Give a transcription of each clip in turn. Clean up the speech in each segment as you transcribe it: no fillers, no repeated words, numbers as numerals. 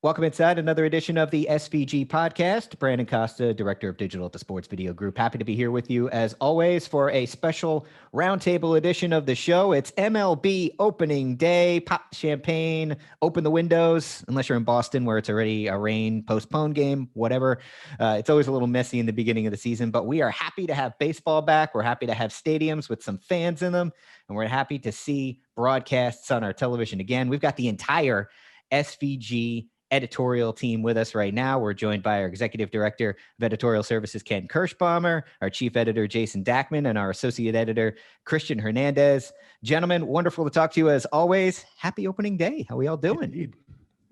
Welcome inside another edition of the SVG Podcast. Brandon Costa, Director of Digital at the Sports Video Group. Happy to be here with you as always for a special Roundtable edition of the show. It's MLB opening day. Pop champagne, open the windows, unless you're in Boston where it's already a rain postponed game, whatever. It's always a little messy in the beginning of the season, but we are happy to have baseball back. We're happy to have stadiums with some fans in them, and we're happy to see broadcasts on our television again. We've got the entire SVG editorial team with us right now. We're joined by our Executive Director of Editorial Services, Ken Kerschbaumer, our Chief Editor, Jason Dachman, and our Associate Editor, Kristian Hernandez. Gentlemen, wonderful to talk to you as always. Happy opening day. How are we all doing?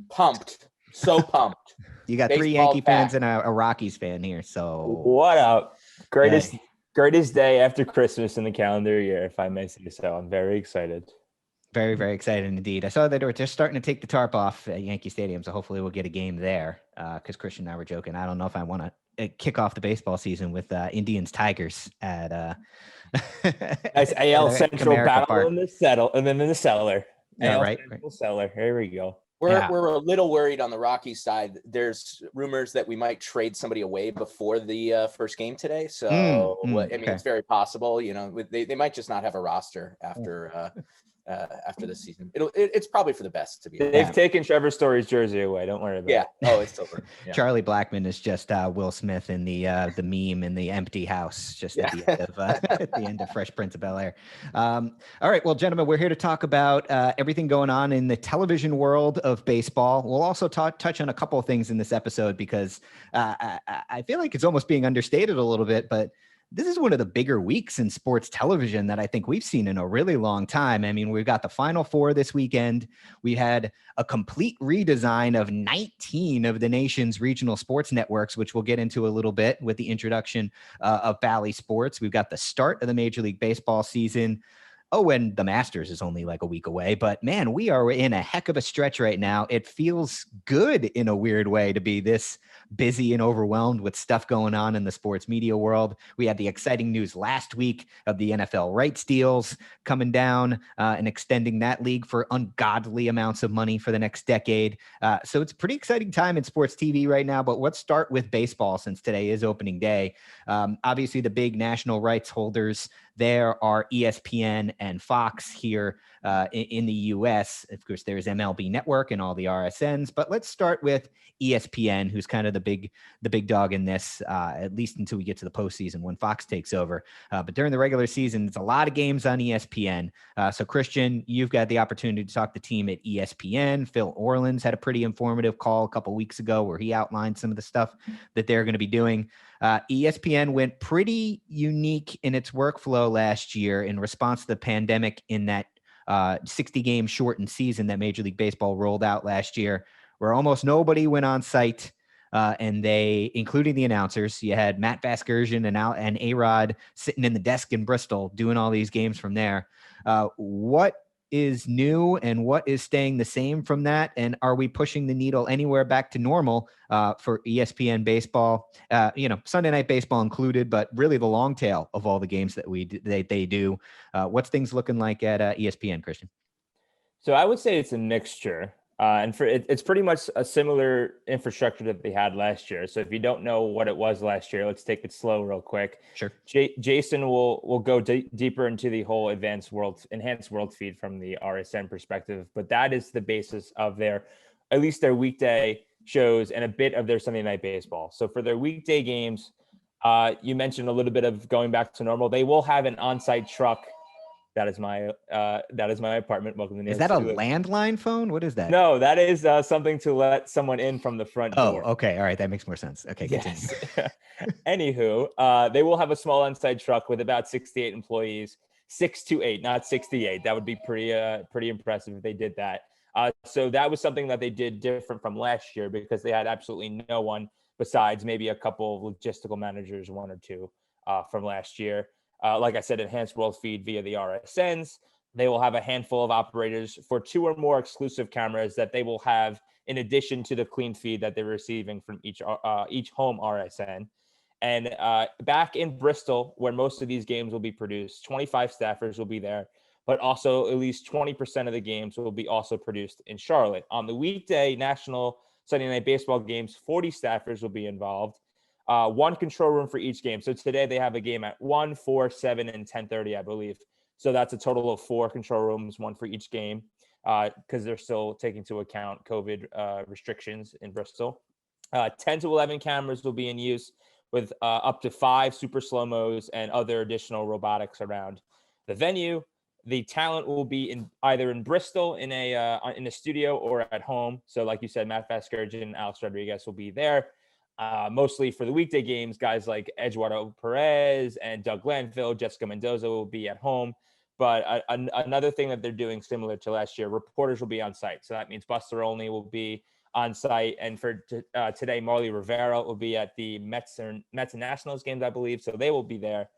Pumped. So pumped. You got three Yankee fans and a Rockies fan here. So what up? Greatest day after Christmas in the calendar year, if I may say so. I'm very excited. Very, very excited indeed. I saw that they were just starting to take the tarp off at Yankee Stadium, so hopefully we'll get a game there because Kristian and I were joking. I don't know if I want to kick off the baseball season with Indians-Tigers at AL Central battle Park. in the cellar. Yeah, AL right. Central cellar. Here we go. We're a little worried on the Rockies side. There's rumors that we might trade somebody away before the first game today. So, it's very possible. You know, they might just not have a roster after this season. It's probably for the best to be. They've taken Trevor Story's jersey away. Don't worry about it. Oh, it's over. Yeah. Charlie Blackmon is just Will Smith in the meme in the empty house, just at the end of Fresh Prince of Bel-Air. All right, well, gentlemen, we're here to talk about everything going on in the television world of baseball. We'll also touch on a couple of things in this episode because I feel like it's almost being understated a little bit, but this is one of the bigger weeks in sports television that I think we've seen in a really long time. I mean, we've got the Final Four this weekend. We had a complete redesign of 19 of the nation's regional sports networks, which we'll get into a little bit with the introduction of Bally Sports. We've got the start of the Major League Baseball season. Oh, and the Masters is only like a week away. But, man, we are in a heck of a stretch right now. It feels good in a weird way to be this busy and overwhelmed with stuff going on in the sports media world. We had the exciting news last week of the NFL rights deals coming down and extending that league for ungodly amounts of money for the next decade. So it's a pretty exciting time in sports TV right now. But let's start with baseball since today is opening day. Obviously, the big national rights holders there are ESPN and Fox here in the U.S. Of course, there's MLB Network and all the RSNs. But let's start with ESPN, who's kind of the big dog in this, at least until we get to the postseason when Fox takes over. But during the regular season, it's a lot of games on ESPN. So, Kristian, you've got the opportunity to talk to the team at ESPN. Phil Orleans had a pretty informative call a couple weeks ago where he outlined some of the stuff that they're going to be doing. ESPN went pretty unique in its workflow last year in response to the pandemic in that 60-game shortened season that Major League Baseball rolled out last year, where almost nobody went on site, and they, including the announcers, you had Matt Vasgersian and A-Rod sitting in the desk in Bristol doing all these games from there. What is new and what is staying the same from that? And are we pushing the needle anywhere back to normal for ESPN baseball? Sunday night baseball included, but really the long tail of all the games that they do. What's things looking like at ESPN, Kristian? So I would say it's a mixture. It's pretty much a similar infrastructure that they had last year. So if you don't know what it was last year, let's take it slow real quick. Sure. Jason will go deeper into the whole enhanced world feed from the RSN perspective, but that is the basis of their weekday shows and a bit of their Sunday night baseball. So for their weekday games, you mentioned a little bit of going back to normal. They will have an on-site truck. That is my apartment. Welcome to. Is that a landline phone? What is that? No, that is something to let someone in from the front door. Oh, okay. All right. That makes more sense. Okay. Yes. Anywho, they will have a small on-site truck with about 68 employees, 6 to 8, not 68. That would be pretty impressive if they did that. So that was something that they did different from last year because they had absolutely no one besides maybe a couple of logistical managers, one or two from last year. Like I said, enhanced world feed via the RSNs. They will have a handful of operators for 2 or more exclusive cameras that they will have in addition to the clean feed that they're receiving from each home RSN. And back in Bristol, where most of these games will be produced, 25 staffers will be there, but also at least 20% of the games will be also produced in Charlotte. On the weekday national Sunday Night Baseball games, 40 staffers will be involved. One control room for each game. So today they have a game at 1, 4, 7, and 10:30, I believe. So that's a total of 4 control rooms, one for each game, because they're still taking into account COVID restrictions in Bristol. 10 to 11 cameras will be in use with up to 5 super slow-mos and other additional robotics around the venue. The talent will be either in Bristol in a studio or at home. So like you said, Matt Vasgersian and Alex Rodriguez will be there. Mostly for the weekday games, guys like Eduardo Perez and Doug Glanville, Jessica Mendoza will be at home. But another thing that they're doing similar to last year, reporters will be on site. So that means Buster Olney will be on site. And for today, Marley Rivera will be at the Mets and Nationals games, I believe. So they will be there.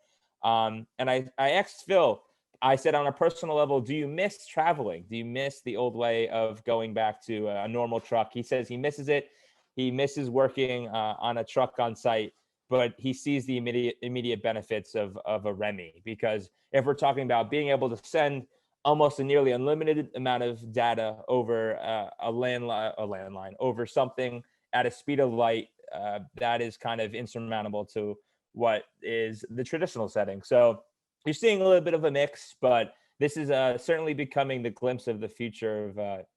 And I asked Phil, I said on a personal level, do you miss traveling? Do you miss the old way of going back to a normal truck? He says he misses it. He misses working on a truck on site, but he sees the immediate benefits of a Remy, because if we're talking about being able to send almost a nearly unlimited amount of data over a landline, over something at a speed of light, that is kind of insurmountable to what is the traditional setting. So you're seeing a little bit of a mix, but this is certainly becoming the glimpse of the future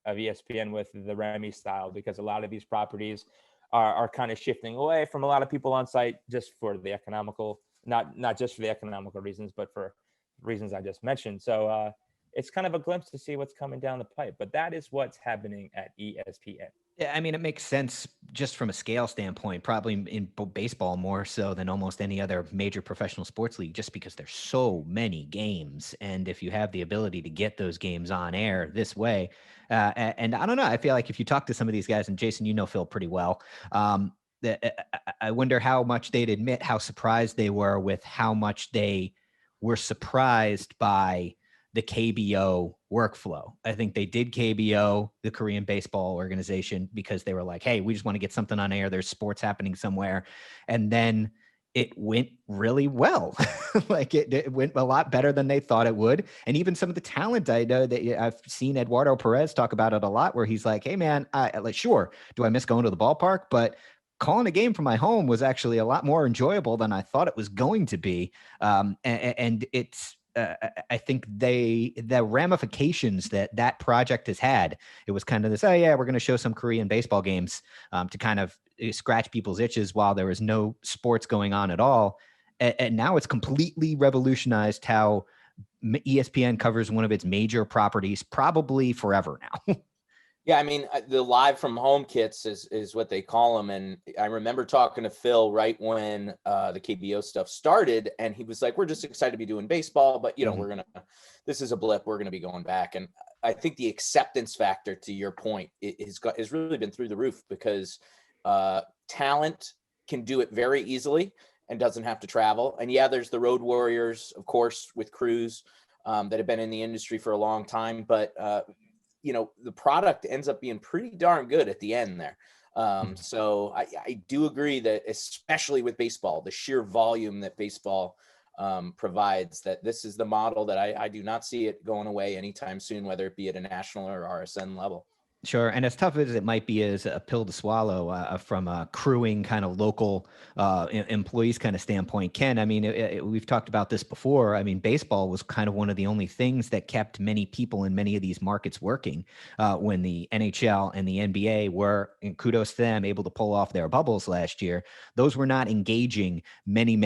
of ESPN with the Remy style, because a lot of these properties are kind of shifting away from a lot of people on site just for the economical, not just for the economical reasons, but for reasons I just mentioned. So it's kind of a glimpse to see what's coming down the pipe, but that is what's happening at ESPN. Yeah, I mean, it makes sense just from a scale standpoint, probably in baseball more so than almost any other major professional sports league, just because there's so many games. And if you have the ability to get those games on air this way, and I don't know, I feel like if you talk to some of these guys, and Jason, you know Phil pretty well, I wonder how much they'd admit how surprised they were with how much they were surprised by the KBO workflow. I think they did KBO, the Korean Baseball Organization, because they were like, hey, we just want to get something on air. There's sports happening somewhere. And then it went really well. Like it went a lot better than they thought it would. And even some of the talent, I know that I've seen Eduardo Perez talk about it a lot, where he's like, hey man, sure, do I miss going to the ballpark? But calling a game from my home was actually a lot more enjoyable than I thought it was going to be. And it's, I think the ramifications that project has had, it was kind of this, oh yeah, we're going to show some Korean baseball games to kind of scratch people's itches while there was no sports going on at all. And now it's completely revolutionized how ESPN covers one of its major properties, probably forever now. Yeah, I mean, the live from home kits is what they call them. And I remember talking to Phil right when the KBO stuff started, and he was like, we're just excited to be doing baseball, but, you know, this is a blip. We're going to be going back. And I think the acceptance factor, to your point, has really been through the roof, because talent can do it very easily and doesn't have to travel. And yeah, there's the road warriors, of course, with crews that have been in the industry for a long time, but you know, the product ends up being pretty darn good at the end there. So I do agree that, especially with baseball, the sheer volume that baseball provides, that this is the model that I do not see it going away anytime soon, whether it be at a national or RSN level. Sure. And as tough as it might be as a pill to swallow from a crewing kind of local employees kind of standpoint, Ken, I mean, we've talked about this before. I mean, baseball was kind of one of the only things that kept many people in many of these markets working when the NHL and the NBA were, and kudos to them, able to pull off their bubbles last year. Those were not engaging many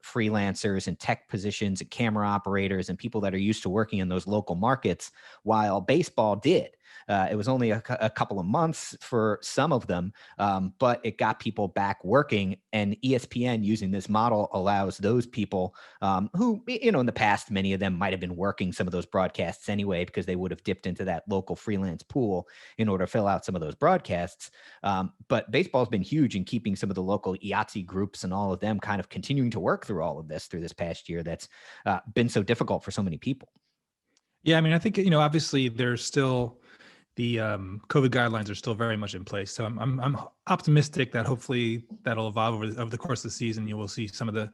freelancers and tech positions and camera operators and people that are used to working in those local markets, while baseball did. It was only a couple of months for some of them, but it got people back working. And ESPN, using this model, allows those people who, you know, in the past, many of them might have been working some of those broadcasts anyway, because they would have dipped into that local freelance pool in order to fill out some of those broadcasts. But baseball's been huge in keeping some of the local IATSE groups and all of them kind of continuing to work through all of this through this past year that's been so difficult for so many people. Yeah, I mean, I think, you know, obviously there's still the COVID guidelines are still very much in place. So I'm optimistic that hopefully that'll evolve over the course of the season. You will see some of the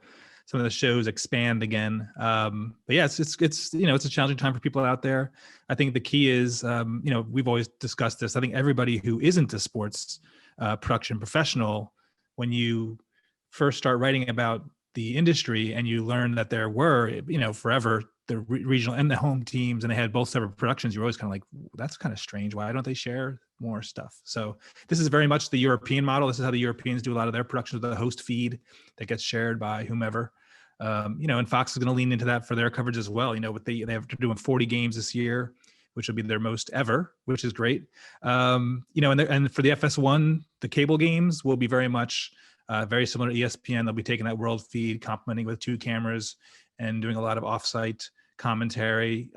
some of the shows expand again. But yeah, it's it's a challenging time for people out there. I think the key is, we've always discussed this. I think everybody who isn't a sports production professional, when you first start writing about the industry and you learn that there were, forever the regional and the home teams, and they had both separate productions, you're always kind of like, that's kind of strange. Why don't they share more stuff? So this is very much the European model. This is how the Europeans do a lot of their productions, with the host feed that gets shared by whomever. And Fox is going to lean into that for their coverage as well. They're doing 40 games this year, which will be their most ever, which is great. And for the FS1, the cable games will be very much very similar to ESPN. They'll be taking that world feed, complementing with 2 cameras, and doing a lot of offsite commentary.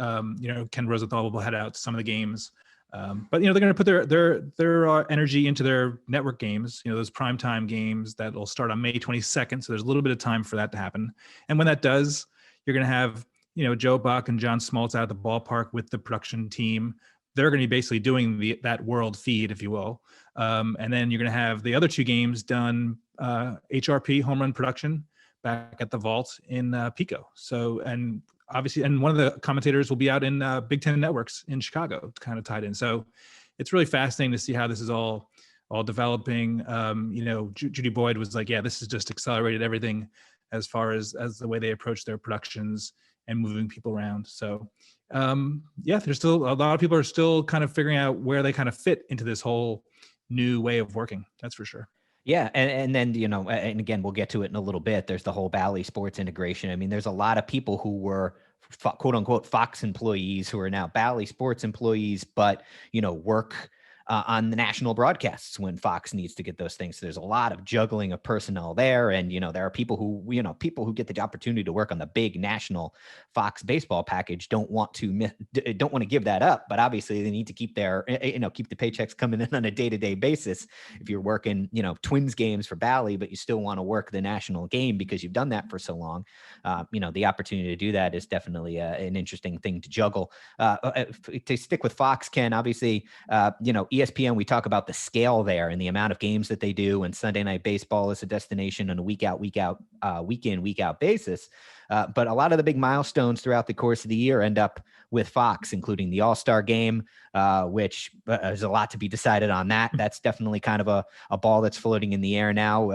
Ken Rosenthal will head out to some of the games. But they're going to put their energy into their network games, those primetime games that will start on May 22nd. So there's a little bit of time for that to happen. And when that does, you're going to have, Joe Buck and John Smoltz out at the ballpark with the production team. They're going to be basically doing that world feed, if you will. And then you're going to have the other 2 games done, HRP, home run production, back at the vault in Pico. So, and obviously, and one of the commentators will be out in Big Ten Networks in Chicago, kind of tied in. So it's really fascinating to see how this is all developing. Judy Boyd was like, yeah, this has just accelerated everything as far as the way they approach their productions and moving people around. So there's still a lot of people are still kind of figuring out where they kind of fit into this whole new way of working. That's for sure. Yeah. And then, and again, we'll get to it in a little bit. There's the whole Bally Sports integration. I mean, there's a lot of people who were quote unquote Fox employees who are now Bally Sports employees, but, work on the national broadcasts when Fox needs to get those things. So there's a lot of juggling of personnel there. And, there are people who get the opportunity to work on the big national Fox baseball package don't want to give that up, but obviously they need to keep keep the paychecks coming in on a day-to-day basis. If you're working, Twins games for Bally, but you still want to work the national game because you've done that for so long, the opportunity to do that is definitely an interesting thing to juggle. To stick with Fox, Ken, obviously, ESPN, we talk about the scale there and the amount of games that they do, and Sunday Night Baseball is a destination on a week in, week out basis. But a lot of the big milestones throughout the course of the year end up with Fox, including the All-Star game, which there's a lot to be decided on that. That's definitely kind of a ball that's floating in the air now,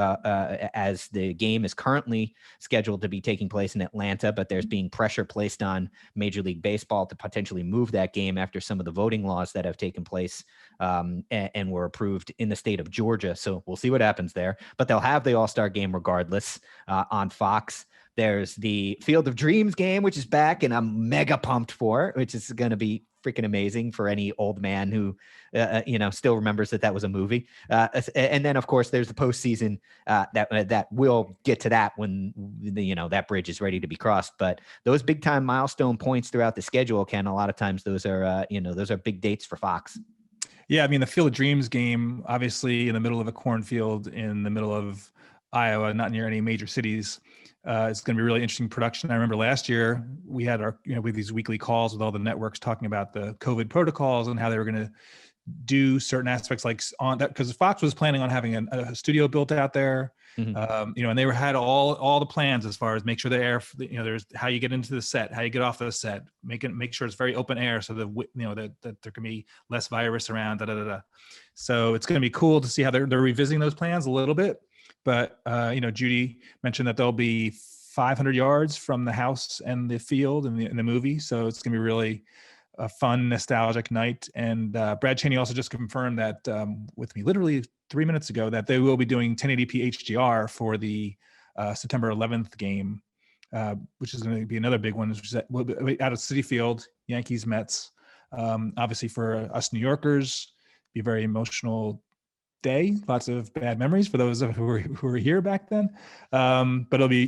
as the game is currently scheduled to be taking place in Atlanta, but there's being pressure placed on Major League Baseball to potentially move that game after some of the voting laws that have taken place and were approved in the state of Georgia. So we'll see what happens there, but they'll have the All-Star game regardless on Fox. There's the Field of Dreams game, which is back, and I'm mega pumped for, which is going to be freaking amazing for any old man who, still remembers that was a movie. And then, of course, there's the postseason that we'll get to that when that bridge is ready to be crossed. But those big time milestone points throughout the schedule, Ken, a lot of times those are big dates for Fox. Yeah, I mean, the Field of Dreams game, obviously in the middle of a cornfield in the middle of Iowa, not near any major cities. It's going to be a really interesting production. I remember last year we had we had these weekly calls with all the networks talking about the COVID protocols and how they were going to do certain aspects like on that, because Fox was planning on having a studio built out there. Mm-hmm. And they had all the plans as far as make sure the air, there's how you get into the set, how you get off the set, make sure it's very open air so that there can be less virus around. So it's going to be cool to see how they're revisiting those plans a little bit. But, Judy mentioned that there'll be 500 yards from the house and the field in the movie. So it's going to be really a fun, nostalgic night. And Brad Cheney also just confirmed that with me literally 3 minutes ago that they will be doing 1080p HDR for the September 11th game, which is going to be another big one. Which is out of Citi Field, Yankees, Mets. Obviously for us New Yorkers, be a very emotional day, lots of bad memories for those who were here back then, but it'll be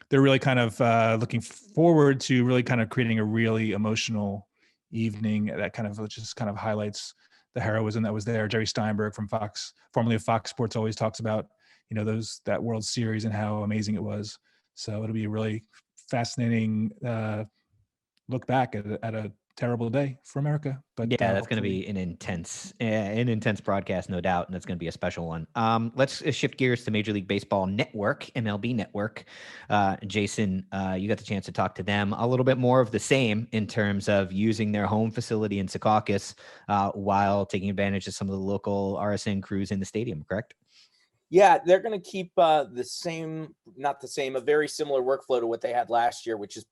they're really kind of looking forward to really kind of creating a really emotional evening that kind of just kind of highlights the heroism that was there. Jerry Steinberg from Fox, formerly of Fox Sports, always talks about that World Series and how amazing it was. So it'll be a really fascinating look back at a terrible day for America. But yeah, that's going to be an intense broadcast, no doubt, and that's going to be a special one. Let's shift gears to Major League Baseball Network, MLB Network. Jason, you got the chance to talk to them. A little bit more of the same in terms of using their home facility in Secaucus while taking advantage of some of the local RSN crews in the stadium, correct? Yeah, they're going to keep a very similar workflow to what they had last year, which is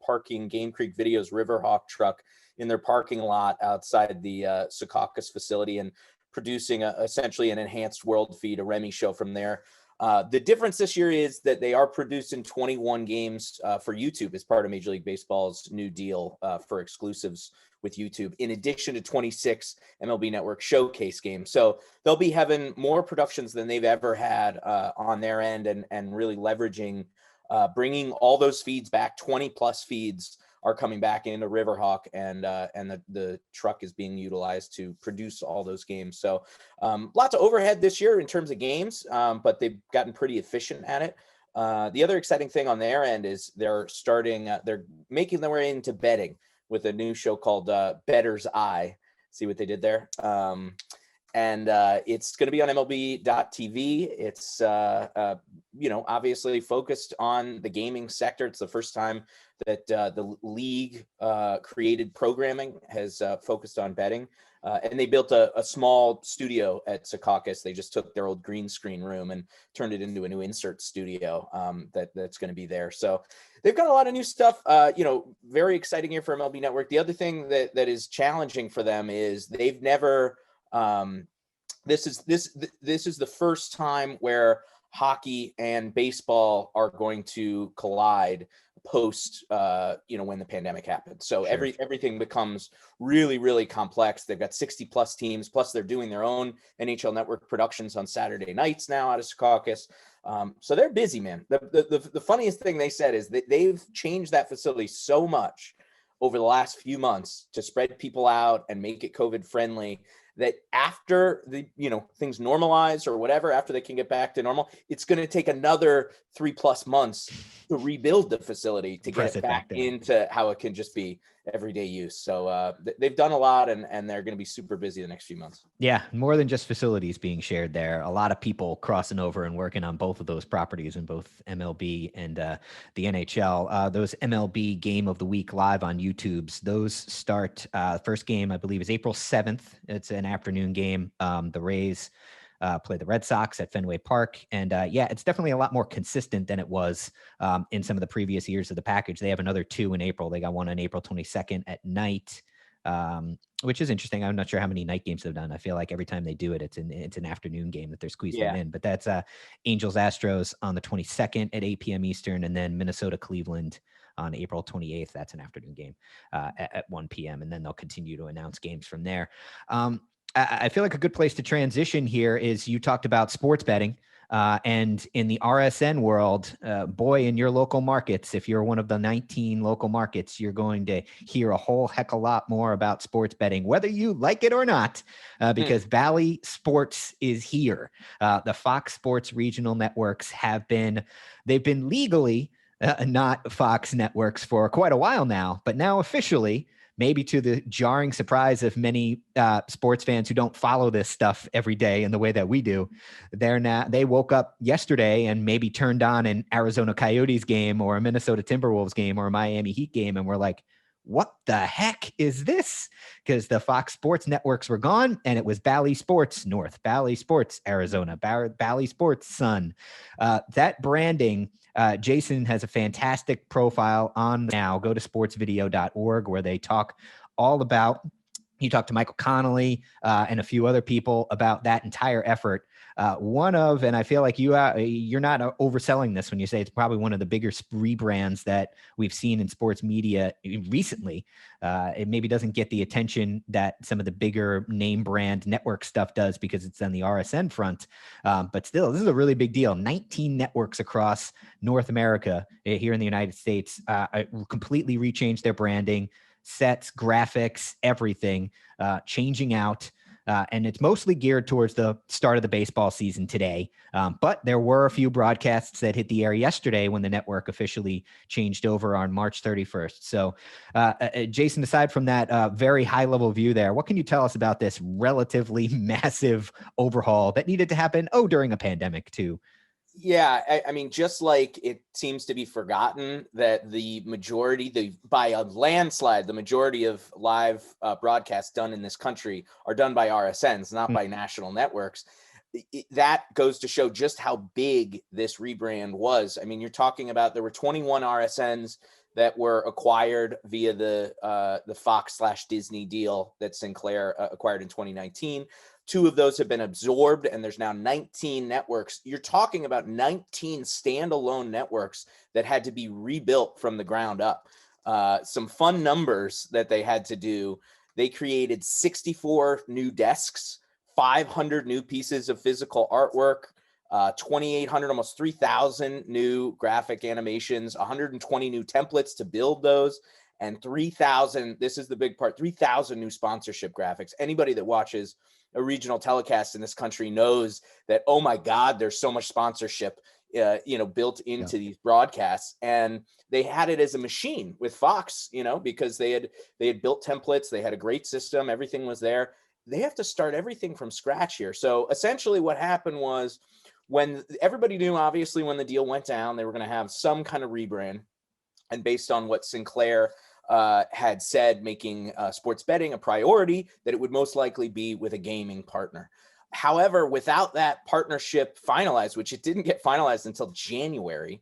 parking Game Creek Video's Riverhawk truck in their parking lot outside the Secaucus facility and producing essentially an enhanced world feed, a Remy show from there. The difference this year is that they are producing 21 games for YouTube as part of Major League Baseball's new deal for exclusives with YouTube, in addition to 26 MLB Network showcase games. So they'll be having more productions than they've ever had on their end, and really leveraging, bringing all those feeds back. 20 plus feeds are coming back into Riverhawk, and the truck is being utilized to produce all those games. So lots of overhead this year in terms of games, but they've gotten pretty efficient at it. The other exciting thing on their end is they're making their way into betting with a new show called Better's Eye. See what they did there? And it's going to be on MLB.tv. It's, obviously focused on the gaming sector. It's the first time that the league created programming has focused on betting. And they built a small studio at Secaucus. They just took their old green screen room and turned it into a new insert studio that's going to be there. So they've got a lot of new stuff. Very exciting year for MLB Network. The other thing that is challenging for them is they've never. This is the first time where hockey and baseball are going to collide post when the pandemic happened. So Sure. Everything becomes really, really complex. They've got 60 plus teams, plus they're doing their own NHL Network productions on Saturday nights now out of Secaucus. So they're busy, man. The funniest thing they said is that they've changed that facility so much over the last few months to spread people out and make it COVID friendly, that after the things normalize or whatever, after they can get back to normal, it's going to take another 3+ months to rebuild the facility to get it back into how it can just be everyday use. So they've done a lot, and they're going to be super busy the next few months. Yeah, more than just facilities being shared there. A lot of people crossing over and working on both of those properties in both MLB and the NHL. Those MLB Game of the Week live on YouTube's, those start, first game, I believe, is April 7th. It's an afternoon game. The Rays play the Red Sox at Fenway Park. And it's definitely a lot more consistent than it was in some of the previous years of the package. They have another 2 in April. They got one on April 22nd at night, which is interesting. I'm not sure how many night games they've done. I feel like every time they do it, it's an afternoon game that they're squeezing in. But that's Angels Astros on the 22nd at 8 p.m. Eastern, and then Minnesota Cleveland on April 28th. That's an afternoon game at 1 p.m. And then they'll continue to announce games from there. I feel like a good place to transition here is you talked about sports betting. And in the RSN world, in your local markets, if you're one of the 19 local markets, you're going to hear a whole heck of a lot more about sports betting, whether you like it or not, because Bally Sports is here. The Fox Sports regional networks they've been legally not Fox networks for quite a while now, but now officially, maybe to the jarring surprise of many sports fans who don't follow this stuff every day in the way that we do, they woke up yesterday and maybe turned on an Arizona Coyotes game or a Minnesota Timberwolves game or a Miami Heat game, and were like, what the heck is this? Because the Fox Sports networks were gone, and it was Bally Sports North, Bally Sports Arizona, Bally Sports Sun. That branding, Jason has a fantastic profile on now. Go to sportsvideo.org, where they talk all about, you talk to Michael Connolly and a few other people about that entire effort. And I feel like you're not overselling this when you say it's probably one of the bigger rebrands that we've seen in sports media recently. It maybe doesn't get the attention that some of the bigger name brand network stuff does because it's on the RSN front. But still, this is a really big deal. 19 networks across North America here in the United States completely rechanged their branding, sets, graphics, everything, changing out. and it's mostly geared towards the start of the baseball season today. But there were a few broadcasts that hit the air yesterday when the network officially changed over on March 31st. So, Jason, aside from that very high-level view there, what can you tell us about this relatively massive overhaul that needed to happen, during a pandemic too? Yeah, I mean, just like it seems to be forgotten that by a landslide, the majority of live broadcasts done in this country are done by RSNs, not by national networks. That goes to show just how big this rebrand was. I mean, you're talking about there were 21 RSNs that were acquired via the Fox/Disney deal that Sinclair acquired in 2019. 2 of those have been absorbed, and there's now 19 networks. You're talking about 19 standalone networks that had to be rebuilt from the ground up. Some fun numbers that they had to do. They created 64 new desks, 500 new pieces of physical artwork, 2,800, almost 3,000 new graphic animations, 120 new templates to build those, and 3,000, this is the big part, 3,000 new sponsorship graphics. Anybody that watches a regional telecast in this country knows that, oh my God, there's so much sponsorship, built into these broadcasts. And they had it as a machine with Fox, because they had built templates. They had a great system. Everything was there. They have to start everything from scratch here. So essentially what happened was, when everybody knew, obviously, when the deal went down, they were going to have some kind of rebrand. And based on what Sinclair had said, making sports betting a priority, that it would most likely be with a gaming partner. However, without that partnership finalized, which it didn't get finalized until January,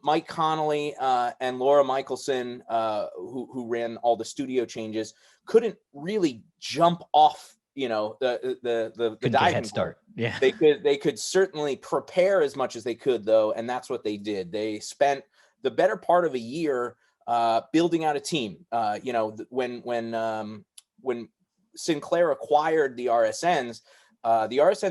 Mike Connolly and Laura Michelson, who ran all the studio changes, couldn't really jump off, the diving start. Yeah, they could certainly prepare as much as they could, though, and that's what they did. They spent the better part of a year building out a team. When Sinclair acquired the RSNs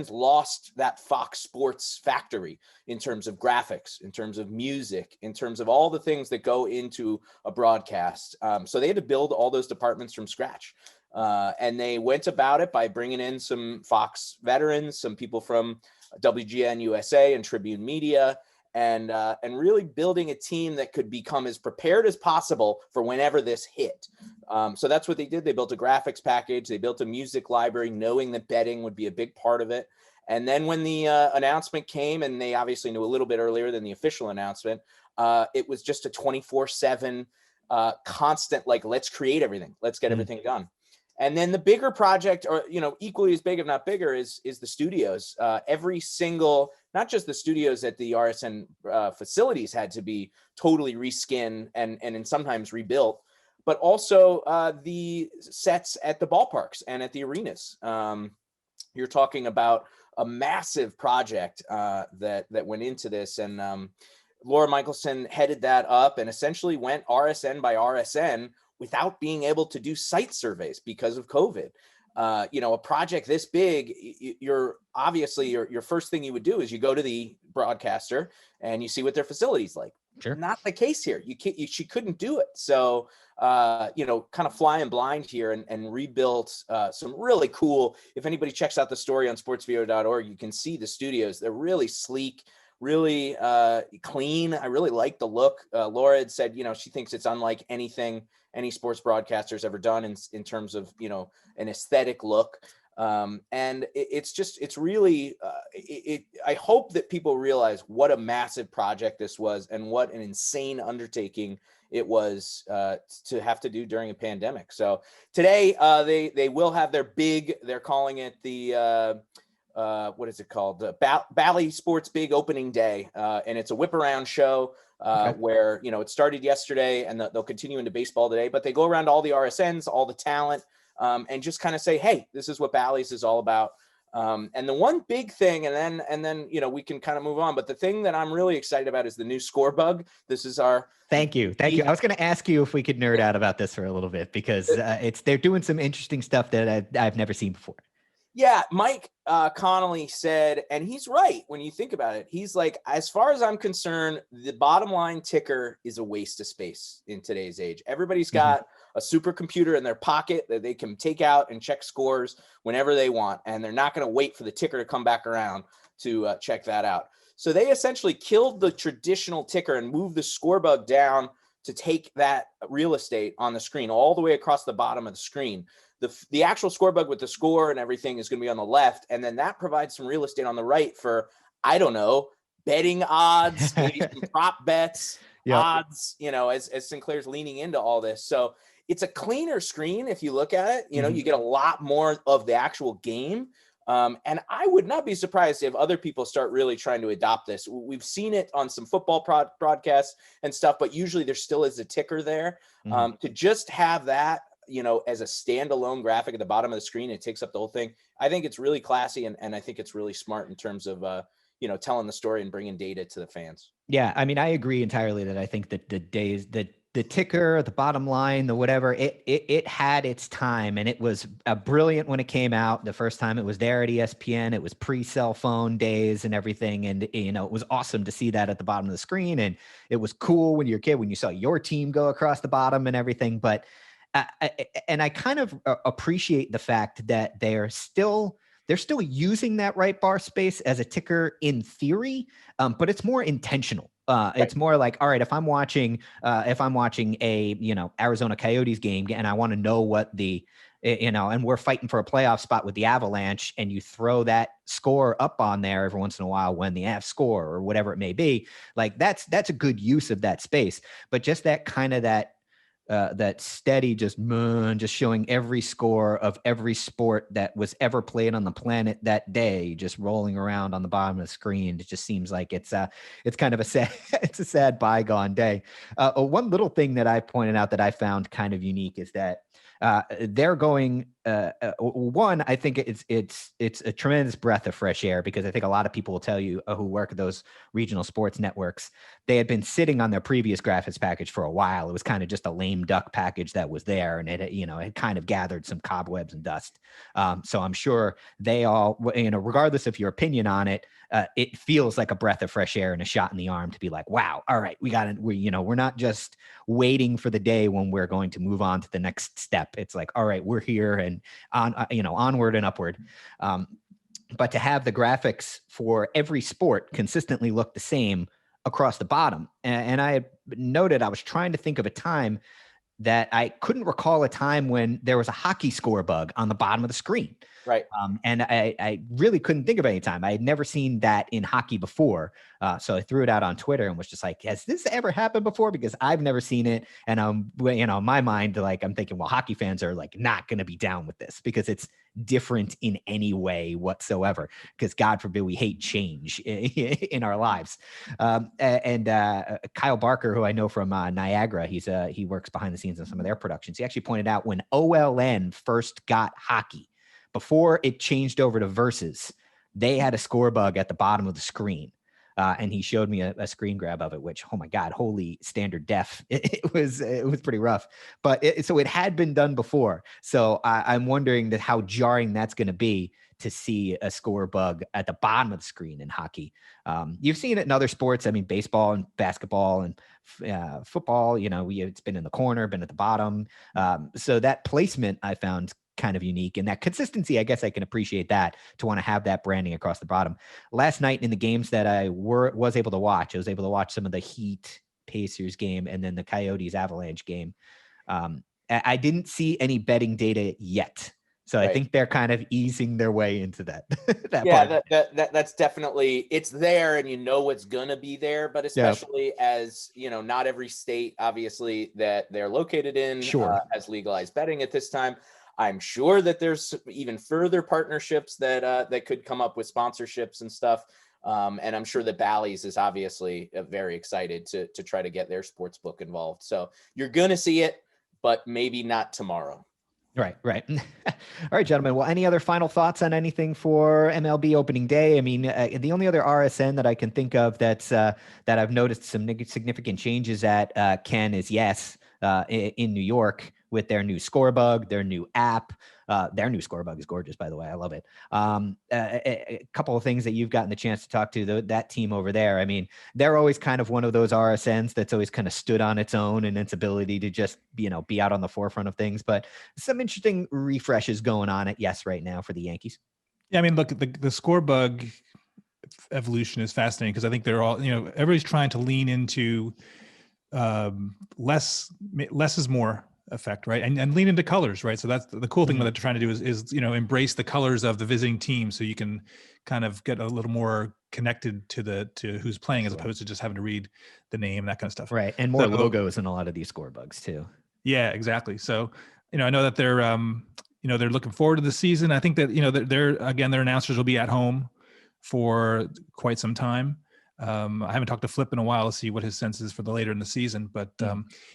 lost that Fox Sports factory in terms of graphics, in terms of music, in terms of all the things that go into a broadcast. So they had to build all those departments from scratch. And they went about it by bringing in some Fox veterans, some people from WGN USA and Tribune Media, and really building a team that could become as prepared as possible for whenever this hit. So that's what they did. They built a graphics package. They built a music library, knowing that betting would be a big part of it. And then when the announcement came, and they obviously knew a little bit earlier than the official announcement, it was just a 24/7 constant, like, let's create everything. Let's get everything done. And then the bigger project, or, equally as big, if not bigger, is the studios. Every single, not just the studios at the RSN facilities had to be totally reskinned and sometimes rebuilt, but also the sets at the ballparks and at the arenas. You're talking about a massive project that went into this, and Laura Michelson headed that up and essentially went RSN by RSN without being able to do site surveys because of COVID. A project this big, you're obviously your first thing you would do is you go to the broadcaster and you see what their facility's like. Sure. Not the case here. She couldn't do it. So, kind of flying blind here and rebuilt some really cool. If anybody checks out the story on sportsvio.org, you can see the studios. They're really sleek, really clean. I really like the look. Laura had said, she thinks it's unlike anything any sports broadcaster's ever done in terms of, an aesthetic look. And it's really, I hope that people realize what a massive project this was and what an insane undertaking it was to have to do during a pandemic. So today they will have they're calling it the, what is it called? Bally Sports Big Opening Day. And it's a whip around show where, it started yesterday and they'll continue into baseball today, but they go around all the RSNs, all the talent, and just kind of say, hey, this is what Bally's is all about. And the one big thing, and then, we can kind of move on, but the thing that I'm really excited about is the new score bug. This is our, Thank you. I was going to ask you if we could nerd out about this for a little bit, because they're doing some interesting stuff that I've never seen before. Yeah, Mike Connolly said, and he's right when you think about it. He's like, as far as I'm concerned, the bottom line ticker is a waste of space in today's age. Everybody's got a supercomputer in their pocket that they can take out and check scores whenever they want. And they're not going to wait for the ticker to come back around to check that out. So they essentially killed the traditional ticker and moved the score bug down to take that real estate on the screen all the way across the bottom of the screen. The actual score bug with the score and everything is going to be on the left. And then that provides some real estate on the right for, I don't know, betting odds, maybe some prop bets, odds, as Sinclair's leaning into all this. So it's a cleaner screen. If you look at it, you get a lot more of the actual game. And I would not be surprised if other people start really trying to adopt this. We've seen it on some football broadcasts and stuff, but usually there still is a ticker there. To just have that, as a standalone graphic at the bottom of the screen, it takes up the whole thing. I think it's really classy, and I think it's really smart in terms of, telling the story and bringing data to the fans. Yeah, I mean, I agree entirely that I think that the ticker, the bottom line, the whatever, it had its time, and it was brilliant when it came out. The first time it was there at ESPN, it was pre-cell phone days and everything. And, it was awesome to see that at the bottom of the screen. And it was cool when you're a kid, when you saw your team go across the bottom and everything. But, I kind of appreciate the fact that they're still using that right bar space as a ticker in theory, but it's more intentional. It's more like, all right, if I'm watching a, Arizona Coyotes game and I want to know what and we're fighting for a playoff spot with the Avalanche, and you throw that score up on there every once in a while when the Avs score or whatever it may be, like that's a good use of that space. But just that kind of that steady, just showing every score of every sport that was ever played on the planet that day, just rolling around on the bottom of the screen. It just seems like it's kind of a sad bygone day. One little thing that I pointed out that I found kind of unique is that they're going. One, I think it's a tremendous breath of fresh air, because I think a lot of people will tell you who work at those regional sports networks, they had been sitting on their previous graphics package for a while. It was kind of just a lame duck package that was there, and it had kind of gathered some cobwebs and dust. So I'm sure they all, regardless of your opinion on it, it feels like a breath of fresh air and a shot in the arm to be like, wow, all right, we're not just waiting for the day when we're going to move on to the next step. It's like, all right, we're here and onward and upward. But to have the graphics for every sport consistently look the same across the bottom. And I had noted, I was trying to think of a time that I couldn't recall a time when there was a hockey score bug on the bottom of the screen. Right. And I really couldn't think of any time. I had never seen that in hockey before. So I threw it out on Twitter and was just like, has this ever happened before? Because I've never seen it. And in my mind, like, I'm thinking, well, hockey fans are like not going to be down with this because it's different in any way whatsoever. Because God forbid we hate change in our lives. And Kyle Barker, who I know from Niagara, he works behind the scenes on some of their productions. He actually pointed out when OLN first got hockey, before it changed over to Versus, they had a score bug at the bottom of the screen. And he showed me a screen grab of it, which, oh my God, holy standard def. It was pretty rough, but so it had been done before. So I'm wondering how jarring that's going to be to see a score bug at the bottom of the screen in hockey. You've seen it in other sports. I mean, baseball and basketball and football, it's been in the corner, been at the bottom. So that placement I found kind of unique, and that consistency, I guess I can appreciate that, to want to have that branding across the bottom. Last night in the games that I was able to watch, I was able to watch some of the Heat Pacers game and then the Coyotes Avalanche game. I didn't see any betting data yet. So right. I think they're kind of easing their way into that. That's definitely, it's there, and what's gonna be there, but especially as not every state obviously that they're located in has legalized betting at this time. I'm sure that there's even further partnerships that could come up with sponsorships and stuff. And I'm sure that Bally's is obviously very excited to try to get their sports book involved. So you're going to see it, but maybe not tomorrow. Right. All right, gentlemen. Well, any other final thoughts on anything for MLB opening day? I mean, the only other RSN that I can think of that I've noticed some significant changes at, Ken, is in New York, with their new score bug, their new app. Their new scorebug is gorgeous, by the way. I love it. A couple of things that you've gotten the chance to talk to that team over there. I mean, they're always kind of one of those RSNs that's always kind of stood on its own and its ability to just, be out on the forefront of things. But some interesting refreshes going on at Yes right now for the Yankees. Yeah, I mean, look, the scorebug evolution is fascinating because I think they're all, everybody's trying to lean into less is more effect, right? And lean into colors, right? So that's the cool thing that they're trying to do is embrace the colors of the visiting team, so you can kind of get a little more connected to who's playing, as opposed to just having to read the name, that kind of stuff. Right, and more logos in a lot of these scorebugs too. Yeah, exactly. So I know that they're they're looking forward to the season. I think that their announcers will be at home for quite some time. I haven't talked to Flip in a while to see what his sense is for the later in the season, but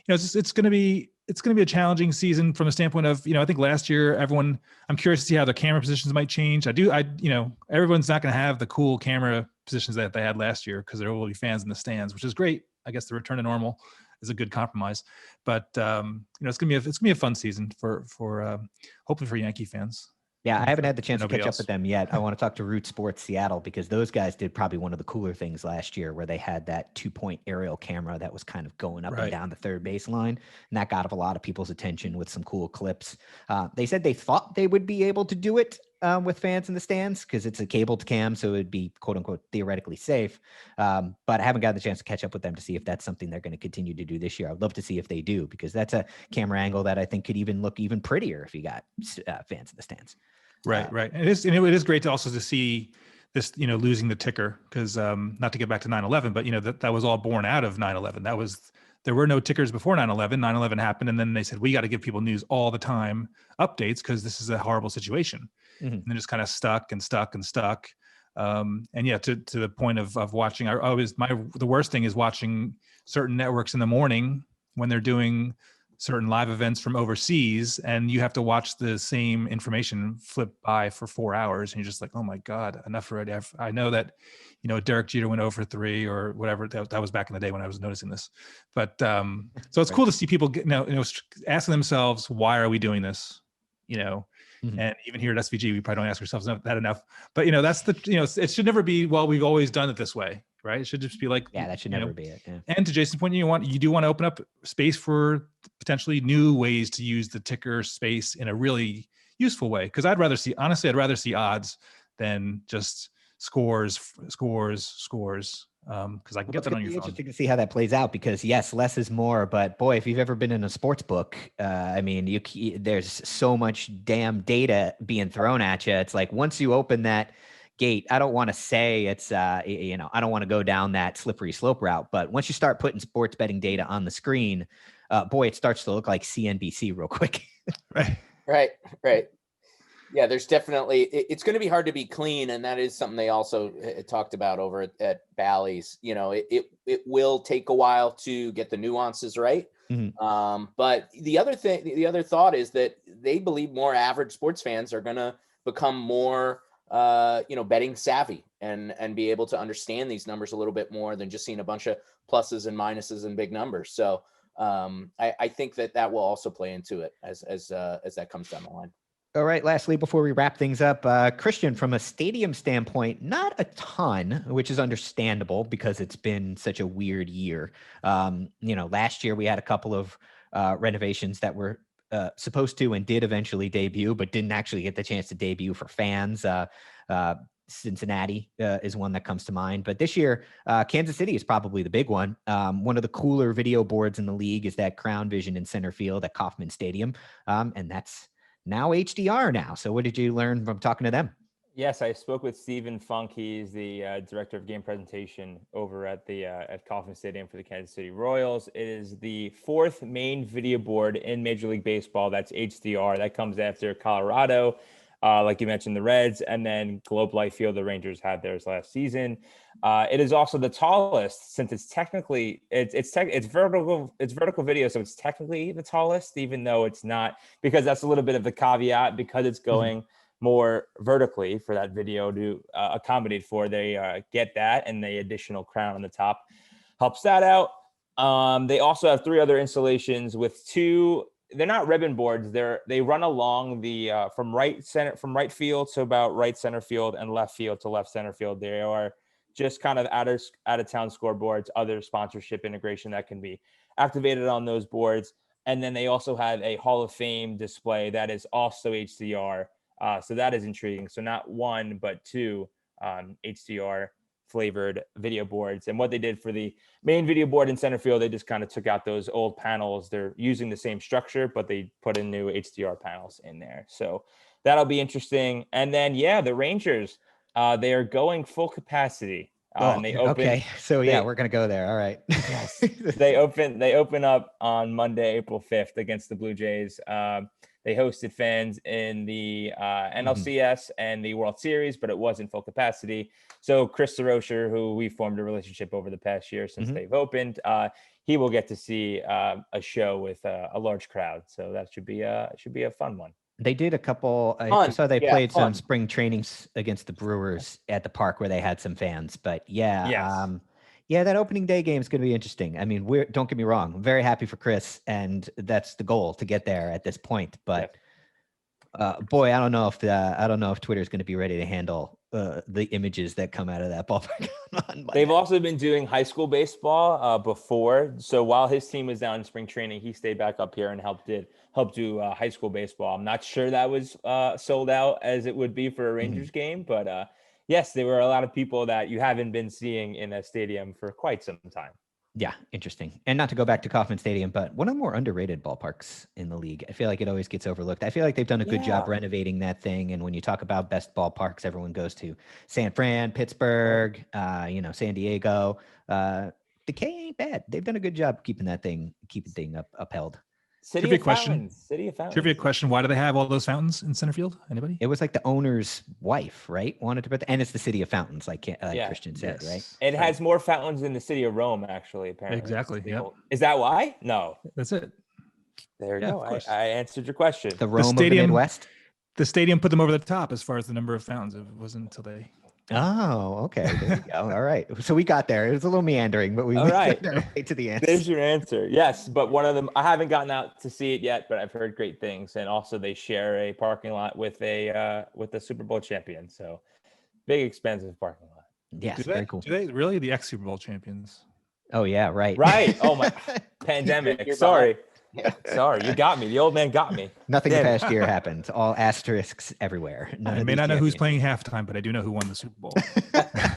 it's going to be a challenging season from a standpoint of, I think last year I'm curious to see how the camera positions might change. Everyone's not going to have the cool camera positions that they had last year because there will be fans in the stands, which is great. I guess the return to normal is a good compromise, but it's going to be a fun season for hopefully for Yankee fans. Yeah, I haven't had the chance to catch up with them yet. I want to talk to Root Sports Seattle because those guys did probably one of the cooler things last year where they had that 2-point aerial camera that was kind of going up and down the third baseline. And that got a lot of people's attention with some cool clips. They said they thought they would be able to do it with fans in the stands because it's a cabled cam, so it'd be quote unquote theoretically safe. But I haven't got the chance to catch up with them to see if that's something they're going to continue to do this year. I'd love to see if they do, because that's a camera angle that I think could even look even prettier if you got fans in the stands. Right. It is great to also to see this, losing the ticker, because not to get back to 9/11, but that was all born out of 9/11. There were no tickers before 9/11. 9/11 happened, and then they said we got to give people news all the time, updates, because this is a horrible situation. And then just kind of stuck. And yeah, to the point of watching. The worst thing is watching certain networks in the morning when they're doing certain live events from overseas, and you have to watch the same information flip by for 4 hours, and you're just like, oh my God, enough already. I know that, Derek Jeter went 0-3 or whatever. That was back in the day when I was noticing this. But so it's cool to see people asking themselves, why are we doing this? And even here at SVG, we probably don't ask ourselves that enough. But that's it should never be, well, we've always done it this way. Right. It should just be like, that should never be it. Yeah. And to Jason's point, you do want to open up space for potentially new ways to use the ticker space in a really useful way. Because I'd rather see odds than just scores. Because I can get that on your phone. Interesting to see how that plays out, because yes, less is more. But boy, if you've ever been in a sports book, there's so much damn data being thrown at you. It's like once you open that gate, I don't want to say it's I don't want to go down that slippery slope route, but once you start putting sports betting data on the screen, boy, it starts to look like CNBC real quick. Right. Yeah, there's definitely, it's going to be hard to be clean, and that is something they also talked about over at Bally's. It will take a while to get the nuances right. But the other thought is that they believe more average sports fans are going to become more betting savvy and be able to understand these numbers a little bit more than just seeing a bunch of pluses and minuses and big numbers. So I think that will also play into it as that comes down the line. All right. Lastly, before we wrap things up, Kristian, from a stadium standpoint, not a ton, which is understandable because it's been such a weird year. Last year we had a couple of renovations that were supposed to and did eventually debut, but didn't actually get the chance to debut for fans. Cincinnati is one that comes to mind. But this year, Kansas City is probably the big one. One of the cooler video boards in the league is that Crown Vision in center field at Kauffman Stadium. And that's now HDR now. So what did you learn from talking to them? Yes, I spoke with Stephen Funk. He's the director of game presentation over at Kauffman Stadium for the Kansas City Royals. It is the fourth main video board in Major League Baseball. That's HDR. That comes after Colorado, like you mentioned, the Reds, and then Globe Life Field. The Rangers had theirs last season. It is also the tallest, since it's technically it's vertical video, so it's technically the tallest, even though it's not, because that's a little bit of the caveat, because it's going more vertically for that video to accommodate for. They get that, and the additional crown on the top helps that out. They also have three other installations with two they're not ribbon boards. They run along the from right field to about right center field and left field to left center field. They are just kind of out of town scoreboards, other sponsorship integration that can be activated on those boards. And then they also have a Hall of Fame display that is also HDR. So that is intriguing. So not one, but two HDR flavored video boards. And what they did for the main video board in center field, they just kind of took out those old panels. They're using the same structure, but they put in new HDR panels in there. So that'll be interesting. And then, the Rangers, they are going full capacity. Okay. So we're going to go there. All right. Yes. They open up on Monday, April 5th against the Blue Jays. They hosted fans in the NLCS and the World Series, but it wasn't full capacity. So Chris DeRocher, who we formed a relationship over the past year since they've opened, he will get to see a show with a large crowd. So that should be a fun one. They did a couple. I saw they played some spring trainings against the Brewers at the park where they had some fans. But that opening day game is going to be interesting. I mean, don't get me wrong. I'm very happy for Chris, and that's the goal to get there at this point. But boy, I don't know if Twitter is going to be ready to handle the images that come out of that ballpark on Monday. They've also been doing high school baseball before. So while his team was down in spring training, he stayed back up here and helped do high school baseball. I'm not sure that was sold out as it would be for a Rangers game, but yes, there were a lot of people that you haven't been seeing in a stadium for quite some time. Yeah, interesting. And not to go back to Kauffman Stadium, but one of the more underrated ballparks in the league. I feel like it always gets overlooked. I feel like they've done a good job renovating that thing. And when you talk about best ballparks, everyone goes to San Fran, Pittsburgh, San Diego. Decay ain't bad. They've done a good job keeping thing upheld. City of Fountains. Trivia question. Why do they have all those fountains in center field? Anybody? It was like the owner's wife, right? Wanted to put and it's the City of Fountains, like Kristian said, right? It has more fountains than the city of Rome, actually, apparently. Exactly. Yeah. Is that why? No. That's it. There you go. I answered your question. The Rome of the Midwest? The stadium put them over the top as far as the number of fountains. It wasn't until they... Oh, okay. There you go. All right. So we got there. It was a little meandering, but we got right to the answer. There's your answer. Yes, but one of them, I haven't gotten out to see it yet, but I've heard great things. And also they share a parking lot with a Super Bowl champion. So big, expensive parking lot. Yes, very cool. Do they really? The ex-Super Bowl champions? Oh, yeah, right. Right. Oh, my. Pandemic. Sorry. Yeah. Sorry, you got me. The old man got me. Nothing the past year happened. All asterisks everywhere. I may not know who's playing halftime, but I do know who won the Super Bowl.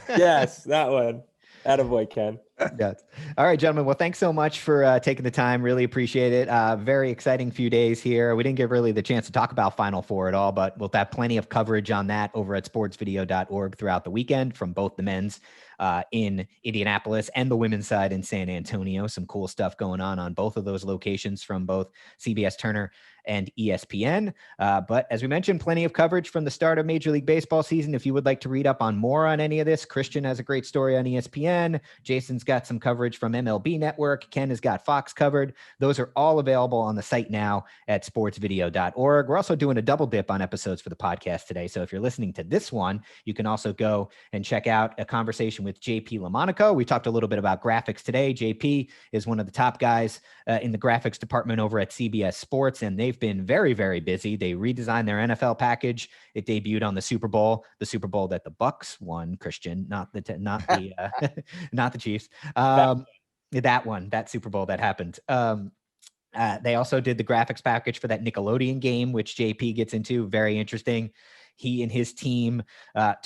Yes, that one. Attaboy, Ken. Yes. All right, gentlemen. Well, thanks so much for taking the time. Really appreciate it. Very exciting few days here. We didn't get really the chance to talk about Final Four at all, but we'll have plenty of coverage on that over at sportsvideo.org throughout the weekend from both the men's in Indianapolis and the women's side in San Antonio. Some cool stuff going on both of those locations from both CBS Turner and ESPN. But as we mentioned, plenty of coverage from the start of Major League Baseball season. If you would like to read up on more on any of this, Kristian has a great story on ESPN. Jason's got some coverage from MLB Network. Ken has got Fox covered. Those are all available on the site now at sportsvideo.org. We're also doing a double dip on episodes for the podcast today. So if you're listening to this one, you can also go and check out a conversation with JP LaMonaco. We talked a little bit about graphics today. JP is one of the top guys in the graphics department over at CBS Sports, and they've been very, very busy. They redesigned their NFL package. It debuted on the Super Bowl that the Bucks won, Kristian, not the Chiefs. That Super Bowl that happened. They also did the graphics package for that Nickelodeon game, which JP gets into. Very interesting. He and his team were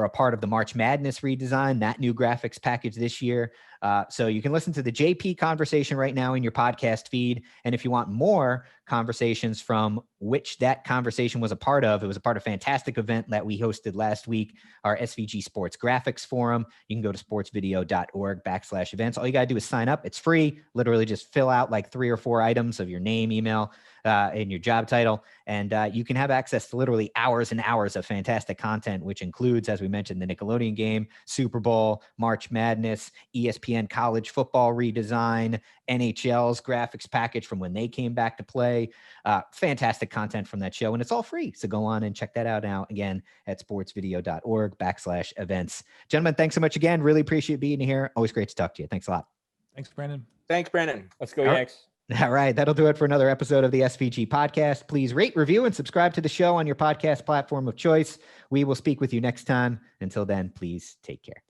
a part of the March Madness redesign, that new graphics package this year. So you can listen to the JP conversation right now in your podcast feed. And if you want more conversations from which that conversation was a part of, it was a part of a fantastic event that we hosted last week, our SVG Sports Graphics Forum. You can go to sportsvideo.org/events. All you got to do is sign up. It's free. Literally just fill out like 3 or 4 items of your name, email, and your job title. And you can have access to literally hours and hours of fantastic content, which includes, as we mentioned, the Nickelodeon game, Super Bowl, March Madness, ESPN college football redesign, NHL's graphics package from when they came back to play. Fantastic content from that show. And it's all free. So go on and check that out now, again, at sportsvideo.org/events. Gentlemen, thanks so much again. Really appreciate being here. Always great to talk to you. Thanks a lot. Thanks, Brandon. Let's go, Yanks. All right. That'll do it for another episode of the SVG Podcast. Please rate, review, and subscribe to the show on your podcast platform of choice. We will speak with you next time. Until then, please take care.